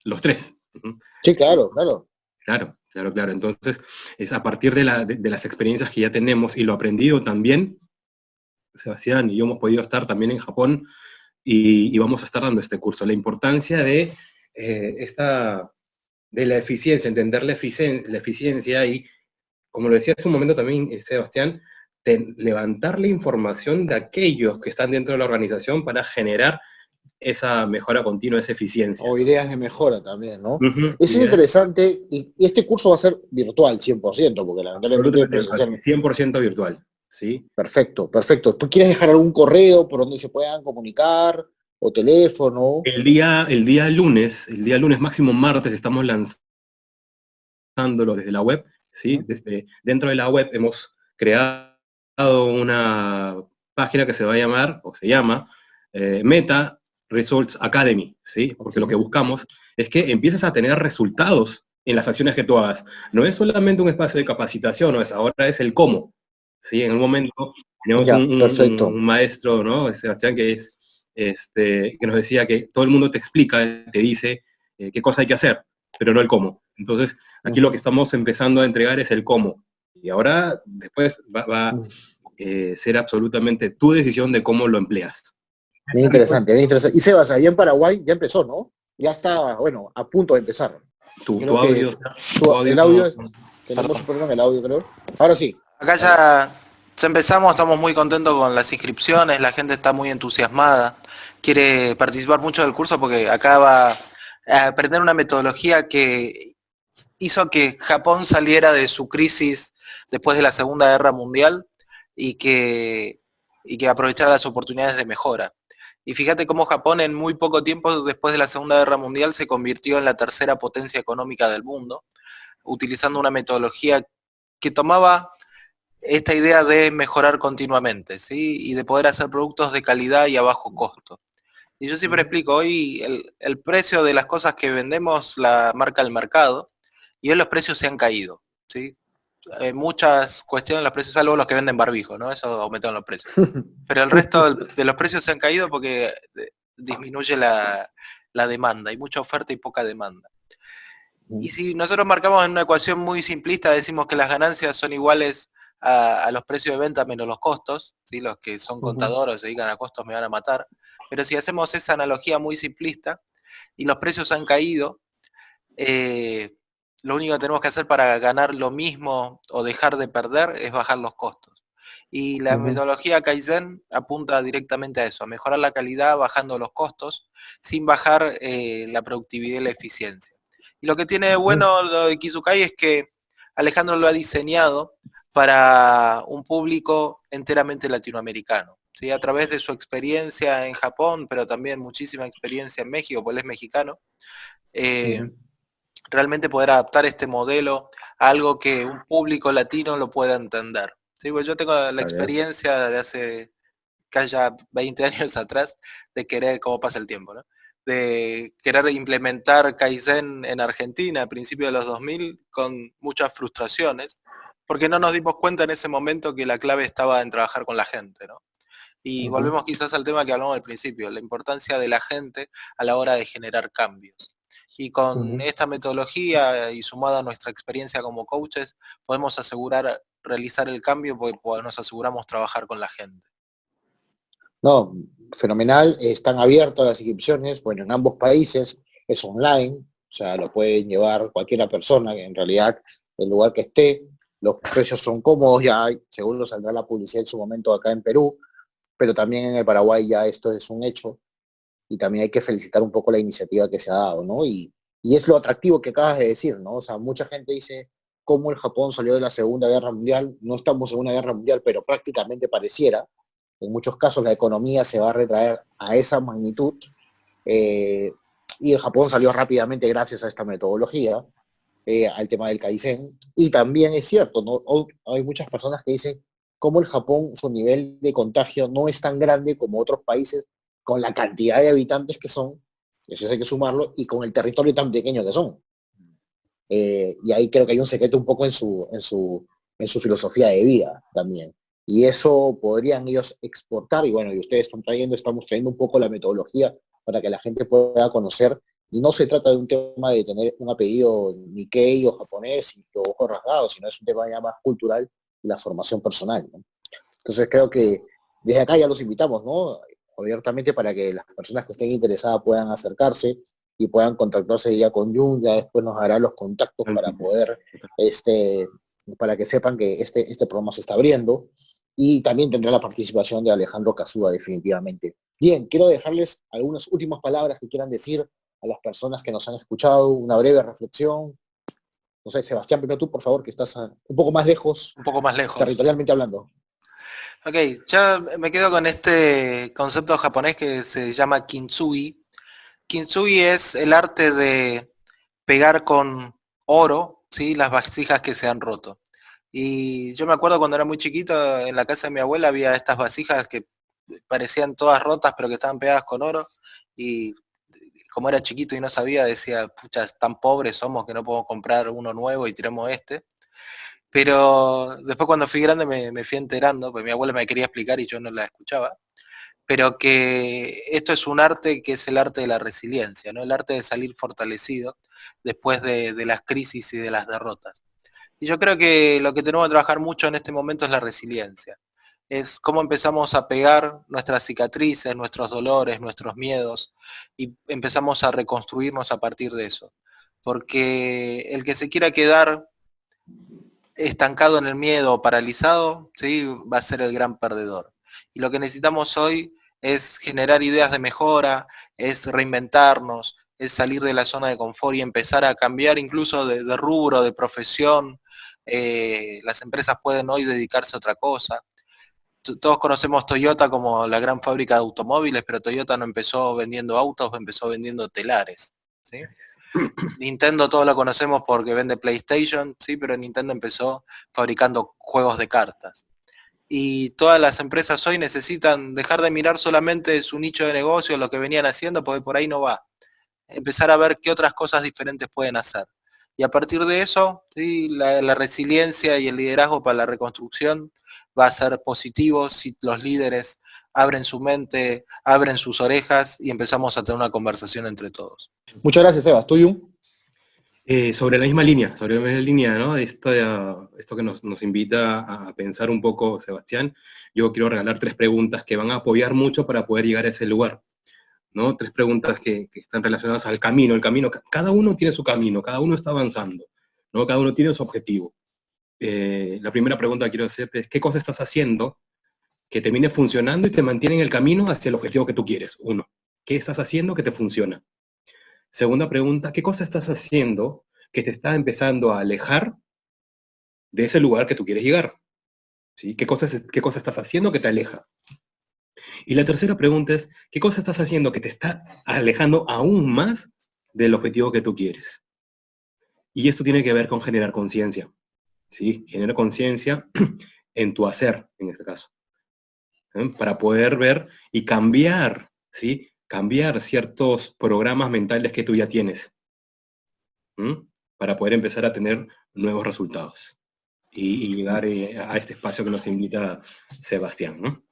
S3: los tres.
S2: Sí, claro, claro.
S3: Claro. Entonces, es a partir de las experiencias que ya tenemos y lo aprendido también, Sebastián y yo hemos podido estar también en Japón y vamos a estar dando este curso. La importancia de la eficiencia, entender la eficiencia y, como lo decía hace un momento también Sebastián, levantar la información de aquellos que están dentro de la organización para generar esa mejora continua, esa eficiencia.
S2: O ideas de mejora también, ¿no? Eso es interesante, y este curso va a ser virtual 100%, porque lamentablemente presencial.
S3: 100% virtual, ¿sí?
S2: Perfecto. ¿Tú quieres dejar algún correo por donde se puedan comunicar, o teléfono?
S3: El día lunes, máximo martes, estamos lanzándolo desde la web, ¿sí? Dentro de la web hemos creado una página que se va a llamar, o se llama, Meta Results Academy, ¿sí? Porque lo que buscamos es que empieces a tener resultados en las acciones que tú hagas. No es solamente un espacio de capacitación, ahora es el cómo, ¿sí? En un momento tenemos un maestro, ¿no? Sebastián, que nos decía que todo el mundo te explica, te dice qué cosa hay que hacer, pero no el cómo. Entonces, aquí lo que estamos empezando a entregar es el cómo. Y ahora, después, va a ser absolutamente tu decisión de cómo lo empleas.
S2: Bien interesante. Y Sebas, allá en Paraguay ya empezó, ¿no? Ya está, bueno, a punto de empezar.
S3: Tu audio.
S2: El audio, tenemos un problema en el audio, creo. Ahora sí.
S4: Acá ya empezamos, estamos muy contentos con las inscripciones, la gente está muy entusiasmada, quiere participar mucho del curso porque acá va a aprender una metodología que hizo que Japón saliera de su crisis después de la Segunda Guerra Mundial y que aprovechara las oportunidades de mejora. Y fíjate cómo Japón en muy poco tiempo después de la Segunda Guerra Mundial se convirtió en la tercera potencia económica del mundo, utilizando una metodología que tomaba esta idea de mejorar continuamente, ¿sí? Y de poder hacer productos de calidad y a bajo costo. Y yo siempre explico, hoy el precio de las cosas que vendemos la marca el mercado, y hoy los precios se han caído, ¿sí? Muchas cuestiones, los precios, salvo los que venden barbijo, ¿no? Eso aumentaron los precios. Pero el resto de los precios se han caído porque disminuye la demanda, hay mucha oferta y poca demanda. Y si nosotros marcamos en una ecuación muy simplista, decimos que las ganancias son iguales a los precios de venta menos los costos, ¿sí? Los que son contadores o se dedican a costos me van a matar. Pero si hacemos esa analogía muy simplista y los precios han caído, lo único que tenemos que hacer para ganar lo mismo o dejar de perder es bajar los costos. Y la metodología Kaizen apunta directamente a eso, a mejorar la calidad bajando los costos, sin bajar la productividad y la eficiencia. Y lo que tiene de bueno lo de Kizukai es que Alejandro lo ha diseñado para un público enteramente latinoamericano, ¿sí? A través de su experiencia en Japón, pero también muchísima experiencia en México, porque él es mexicano, realmente poder adaptar este modelo a algo que un público latino lo pueda entender. ¿Sí? Pues yo tengo la experiencia de hace casi 20 años atrás de querer, cómo pasa el tiempo, ¿no? De querer implementar Kaizen en Argentina a principios de los 2000 con muchas frustraciones, porque no nos dimos cuenta en ese momento que la clave estaba en trabajar con la gente, ¿no? Y volvemos quizás al tema que hablamos al principio, la importancia de la gente a la hora de generar cambios. Y con esta metodología y sumada a nuestra experiencia como coaches, podemos asegurar realizar el cambio porque nos aseguramos trabajar con la gente.
S2: No, fenomenal, están abiertas las inscripciones, bueno, en ambos países es online, o sea, lo pueden llevar cualquier persona, en realidad, el lugar que esté, los precios son cómodos, ya seguro saldrá la publicidad en su momento acá en Perú, pero también en el Paraguay ya esto es un hecho, y también hay que felicitar un poco la iniciativa que se ha dado, ¿no? Y es lo atractivo que acabas de decir, ¿no? O sea, mucha gente dice cómo el Japón salió de la Segunda Guerra Mundial, no estamos en una guerra mundial, pero prácticamente pareciera. En muchos casos la economía se va a retraer a esa magnitud y el Japón salió rápidamente gracias a esta metodología, al tema del Kaizen. Y también es cierto, ¿no? Hay muchas personas que dicen cómo el Japón, su nivel de contagio no es tan grande como otros países con la cantidad de habitantes que son, eso hay que sumarlo, y con el territorio tan pequeño que son. Y ahí creo que hay un secreto un poco en su filosofía de vida también. Y eso podrían ellos exportar, y bueno, y ustedes estamos trayendo un poco la metodología para que la gente pueda conocer, y no se trata de un tema de tener un apellido Nikkei o japonés y los ojos rasgados, sino es un tema ya más cultural y la formación personal, ¿no? Entonces creo que desde acá ya los invitamos, ¿no? Abiertamente para que las personas que estén interesadas puedan acercarse y puedan contactarse ya con Jun, ya después nos hará los contactos para poder, para que sepan que este programa se está abriendo. Y también tendrá la participación de Alejandro Cazúa, definitivamente. Bien, quiero dejarles algunas últimas palabras que quieran decir a las personas que nos han escuchado, una breve reflexión. No sé, Sebastián, primero tú, por favor, que estás un poco más lejos.
S4: Un poco más lejos.
S2: Territorialmente hablando.
S4: Ok, ya me quedo con este concepto japonés que se llama kintsugi. Kintsugi es el arte de pegar con oro, ¿sí? Las vasijas que se han roto. Y yo me acuerdo cuando era muy chiquito, en la casa de mi abuela había estas vasijas que parecían todas rotas, pero que estaban pegadas con oro. Y como era chiquito y no sabía, decía, pucha, tan pobres somos que no podemos comprar uno nuevo y tiramos este. Pero después cuando fui grande me fui enterando, porque mi abuela me quería explicar y yo no la escuchaba, pero que esto es un arte que es el arte de la resiliencia, ¿no? El arte de salir fortalecido después de las crisis y de las derrotas. Y yo creo que lo que tenemos que trabajar mucho en este momento es la resiliencia. Es cómo empezamos a pegar nuestras cicatrices, nuestros dolores, nuestros miedos, y empezamos a reconstruirnos a partir de eso. Porque el que se quiera quedar estancado en el miedo o paralizado, ¿sí? Va a ser el gran perdedor. Y lo que necesitamos hoy es generar ideas de mejora, es reinventarnos, es salir de la zona de confort y empezar a cambiar incluso de rubro, de profesión. Las empresas pueden hoy dedicarse a otra cosa. Todos conocemos Toyota como la gran fábrica de automóviles, pero Toyota no empezó vendiendo autos, empezó vendiendo telares, ¿sí? Nintendo todos lo conocemos porque vende PlayStation, sí, pero Nintendo empezó fabricando juegos de cartas. y todas las empresas hoy necesitan dejar de mirar solamente su nicho de negocio, lo que venían haciendo, porque por ahí no va. Empezar a ver qué otras cosas diferentes pueden hacer. Y a partir de eso, ¿sí? la resiliencia y el liderazgo para la reconstrucción va a ser positivo si los líderes abren su mente, abren sus orejas y empezamos a tener una conversación entre todos.
S2: Muchas gracias, Sebas. ¿Tú, Jun?
S3: Sobre la misma línea, ¿no? Esto que nos invita a pensar un poco, Sebastián, yo quiero regalar 3 preguntas que van a apoyar mucho para poder llegar a ese lugar, ¿no? 3 preguntas que están relacionadas al camino. El camino, cada uno tiene su camino, cada uno está avanzando, ¿no? Cada uno tiene su objetivo. La primera pregunta que quiero hacerte es, ¿qué cosa estás haciendo que termine funcionando y te mantiene en el camino hacia el objetivo que tú quieres? 1. ¿Qué estás haciendo que te funciona? Segunda pregunta, ¿qué cosa estás haciendo que te está empezando a alejar de ese lugar que tú quieres llegar? ¿Sí? ¿Qué cosa estás haciendo que te aleja? Y la tercera pregunta es, ¿qué cosa estás haciendo que te está alejando aún más del objetivo que tú quieres? Y esto tiene que ver con generar conciencia, ¿sí? Generar conciencia en tu hacer, en este caso, ¿eh? Para poder ver y cambiar, ¿sí? Cambiar ciertos programas mentales que tú ya tienes, para poder empezar a tener nuevos resultados y llegar a este espacio que nos invita Sebastián, ¿no?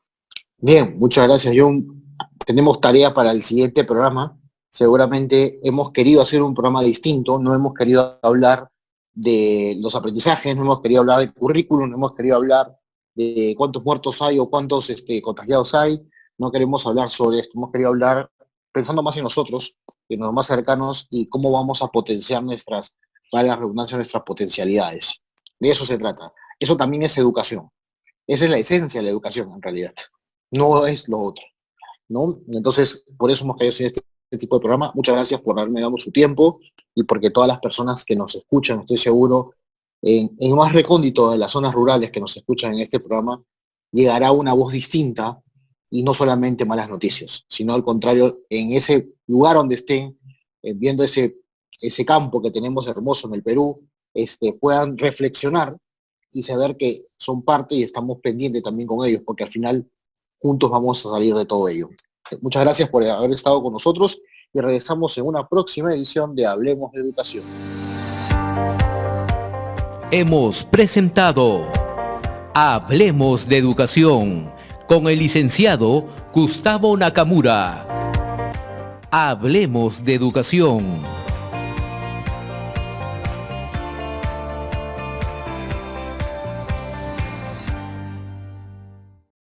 S2: Bien, muchas gracias, Jun. Tenemos tarea para el siguiente programa. Seguramente hemos querido hacer un programa distinto, no hemos querido hablar de los aprendizajes, no hemos querido hablar del currículum, no hemos querido hablar de cuántos muertos hay o cuántos contagiados hay. No queremos hablar sobre esto, hemos querido hablar pensando más en nosotros, en los más cercanos y cómo vamos a potenciar para la redundancia, nuestras potencialidades. De eso se trata. Eso también es educación. Esa es la esencia de la educación, en realidad. No es lo otro, ¿no? Entonces, por eso hemos caído en este tipo de programa. Muchas gracias por haberme dado su tiempo y porque todas las personas que nos escuchan, estoy seguro, en lo más recóndito de las zonas rurales que nos escuchan en este programa, llegará una voz distinta y no solamente malas noticias, sino al contrario, en ese lugar donde estén, viendo ese campo que tenemos hermoso en el Perú, puedan reflexionar y saber que son parte y estamos pendientes también con ellos, porque al final juntos vamos a salir de todo ello. Muchas gracias por haber estado con nosotros y regresamos en una próxima edición de Hablemos de Educación.
S1: Hemos presentado Hablemos de Educación con el licenciado Gustavo Nakamura. Hablemos de Educación.